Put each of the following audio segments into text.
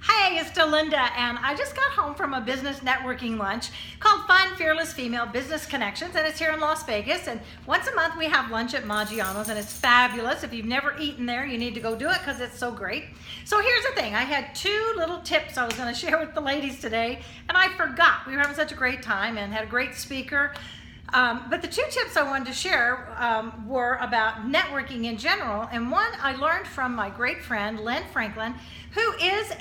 Hey, it's Delinda, and I just got home from a business networking lunch called Fun, Fearless Female Business Connections, and it's here in Las Vegas. And once a month we have lunch at Maggiano's, and it's fabulous. If you've never eaten there, you need to go do it because it's so great. So here's the thing. I had two little tips I was going to share with the ladies today, and I forgot. We were having such a great time and had a great speaker. But the two tips I wanted to share were about networking in general, and one I learned from my great friend, Lynn Franklin, who is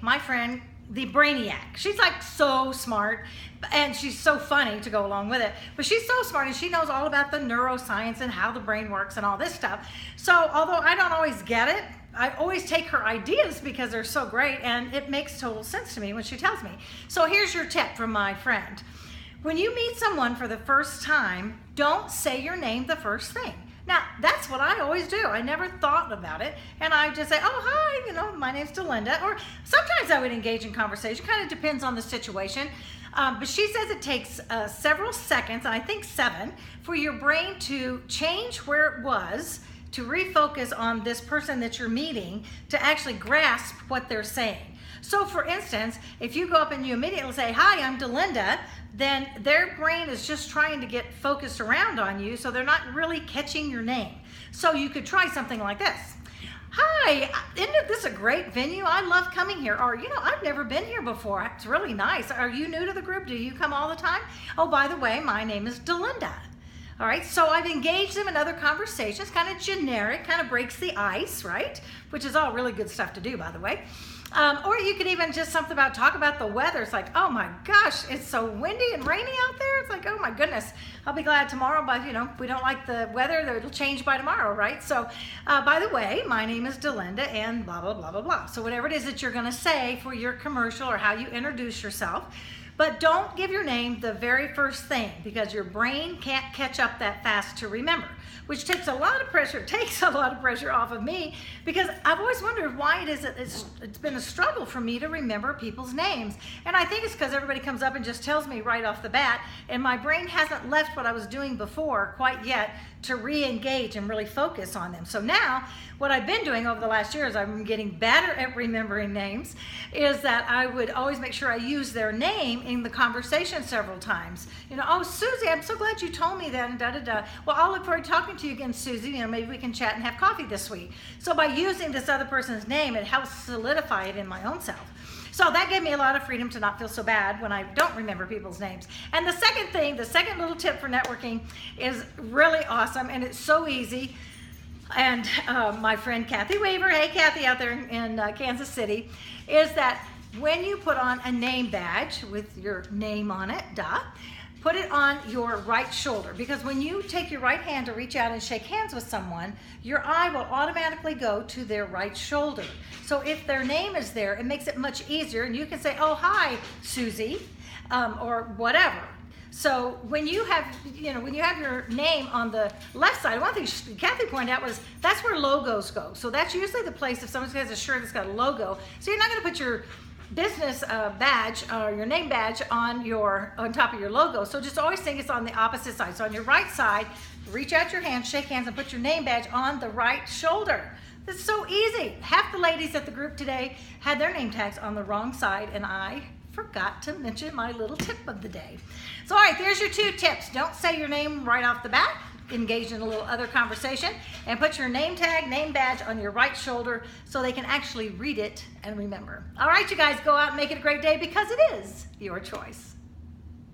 my friend, the brainiac. She's like so smart, and she's so funny to go along with it, but she's so smart and she knows all about the neuroscience and how the brain works and all this stuff. So although I don't always get it, I always take her ideas because they're so great and it makes total sense to me when she tells me. So here's your tip from my friend. When you meet someone for the first time, don't say your name the first thing. Now, that's what I always do. I never thought about it. And I just say, oh, hi, my name's Delinda. Or sometimes I would engage in conversation. Kind of depends on the situation. But she says it takes several seconds, and I think 7, for your brain to change where it was, to refocus on this person that you're meeting, to actually grasp what they're saying. So for instance, if you go up and you immediately say, hi, I'm Delinda, then their brain is just trying to get focused around on you, so they're not really catching your name. So you could try something like this. Hi, isn't this a great venue? I love coming here. Or, I've never been here before. It's really nice. Are you new to the group? Do you come all the time? Oh, by the way, my name is Delinda. All right, so I've engaged them in other conversations, kind of generic, kind of breaks the ice, right? Which is all really good stuff to do, by the way. Or you could even just talk about the weather. It's like, oh my gosh, it's so windy and rainy out there. It's like, oh my goodness, I'll be glad tomorrow, but if we don't like the weather, it'll change by tomorrow, right? So, by the way, my name is Delinda and blah, blah, blah, blah, blah. So whatever it is that you're gonna say for your commercial or how you introduce yourself, but don't give your name the very first thing because your brain can't catch up that fast to remember, which takes a lot of pressure off of me because I've always wondered why it is that it's been a struggle for me to remember people's names. And I think it's because everybody comes up and just tells me right off the bat, and my brain hasn't left what I was doing before quite yet to re-engage and really focus on them. So now, what I've been doing over the last year is I'm getting better at remembering names, is that I would always make sure I use their name in the conversation several times. Oh, Susie, I'm so glad you told me that, and da-da-da. Well, I'll look forward to talking to you again, Susie. Maybe we can chat and have coffee this week. So by using this other person's name, it helps solidify it in my own self. So that gave me a lot of freedom to not feel so bad when I don't remember people's names. And the second little tip for networking is really awesome, and it's so easy. And my friend Kathy Weaver, hey Kathy out there in Kansas City, is that when you put on a name badge with your name on it, put it on your right shoulder, because when you take your right hand to reach out and shake hands with someone, your eye will automatically go to their right shoulder. So if their name is there, it makes it much easier, and you can say, oh, hi, Susie, or whatever. So when you have your name on the left side, one thing Kathy pointed out was that's where logos go. So that's usually the place if someone has a shirt that's got a logo. So you're not going to put your business badge or your name badge on top of your logo. So just always think it's on the opposite side. So on your right side, reach out your hand, shake hands, and put your name badge on the right shoulder. It's so easy. Half the ladies at the group today had their name tags on the wrong side, and I forgot to mention my little tip of the day. So all right, there's your 2 tips. Don't say your name right off the bat. Engage in a little other conversation, and put your name tag, name badge on your right shoulder so they can actually read it and remember. All right, you guys, go out and make it a great day because it is your choice.